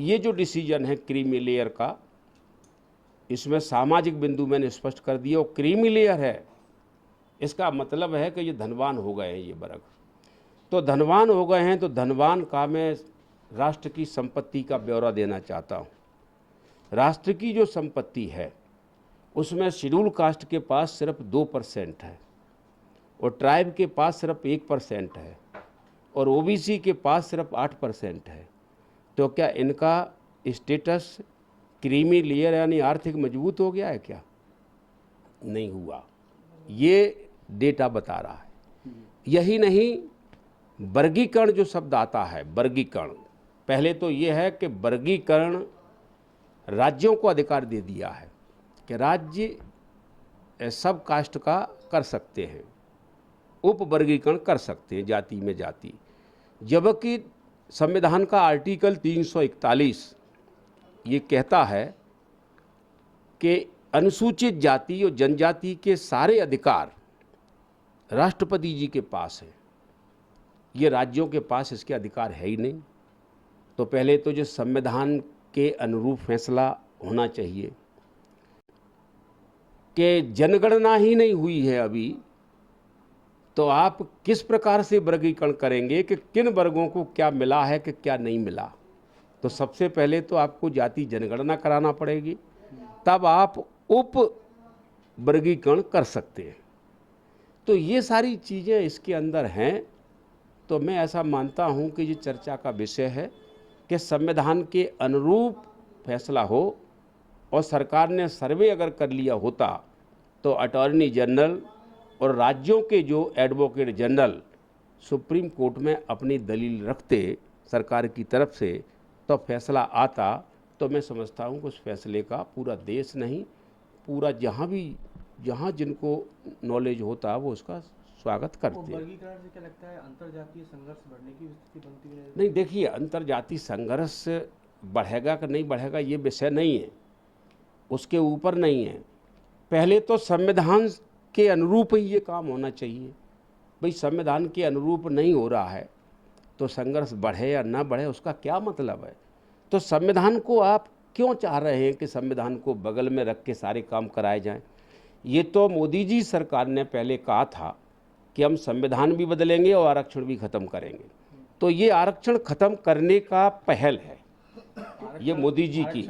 ये जो डिसीजन है क्रीमी लेयर का, इसमें सामाजिक बिंदु मैंने स्पष्ट कर दिया। और क्रीमी लेयर है, इसका मतलब है कि ये धनवान हो गए हैं ये वर्ग। तो धनवान हो गए हैं तो धनवान का मैं राष्ट्र की संपत्ति का ब्यौरा देना चाहता हूँ। राष्ट्र की जो संपत्ति है उसमें शेड्यूल कास्ट के पास सिर्फ 2% है और ट्राइब के पास सिर्फ 1% है और ओबीसी के पास सिर्फ 8% है। तो क्या इनका स्टेटस क्रीमी लेयर यानी आर्थिक मजबूत हो गया है क्या? नहीं हुआ, ये डेटा बता रहा है। यही नहीं, वर्गीकरण जो शब्द आता है, वर्गीकरण, पहले तो ये है कि वर्गीकरण राज्यों को अधिकार दे दिया है कि राज्य सब कास्ट का कर सकते हैं, उप वर्गीकरण कर सकते हैं जाति में जाति। जबकि संविधान का आर्टिकल 341 ये कहता है कि अनुसूचित जाति और जनजाति के सारे अधिकार राष्ट्रपति जी के पास है, ये राज्यों के पास इसके अधिकार है ही नहीं। तो पहले तो जो संविधान के अनुरूप फैसला होना चाहिए कि जनगणना ही नहीं हुई है अभी, तो आप किस प्रकार से वर्गीकरण करेंगे कि किन वर्गों को क्या मिला है कि क्या नहीं मिला? तो सबसे पहले तो आपको जाति जनगणना कराना पड़ेगी, तब आप उप वर्गीकरण कर सकते हैं। तो ये सारी चीज़ें इसके अंदर हैं। तो मैं ऐसा मानता हूं कि ये चर्चा का विषय है कि संविधान के अनुरूप फैसला हो। और सरकार ने सर्वे अगर कर लिया होता तो अटॉर्नी जनरल और राज्यों के जो एडवोकेट जनरल सुप्रीम कोर्ट में अपनी दलील रखते सरकार की तरफ से, तो फैसला आता। तो मैं समझता हूँ कि उस फैसले का पूरा देश नहीं, पूरा जहाँ जिनको नॉलेज होता वो उसका स्वागत करते हैं। वर्गीकरण से क्या लगता है अंतरजातीय संघर्ष बढ़ने की स्थिति बनती है? नहीं, देखिए, अंतरजातीय संघर्ष बढ़ेगा कि नहीं बढ़ेगा ये विषय नहीं है, उसके ऊपर नहीं है। पहले तो संविधान के अनुरूप ही ये काम होना चाहिए। भाई संविधान के अनुरूप नहीं हो रहा है तो संघर्ष बढ़े या ना बढ़े उसका क्या मतलब है? तो संविधान को आप क्यों चाह रहे हैं कि संविधान को बगल में रख के सारे काम कराए जाएं? ये तो मोदी जी सरकार ने पहले कहा था कि हम संविधान भी बदलेंगे और आरक्षण भी खत्म करेंगे। तो ये आरक्षण खत्म करने का पहल है, ये मोदी जी की।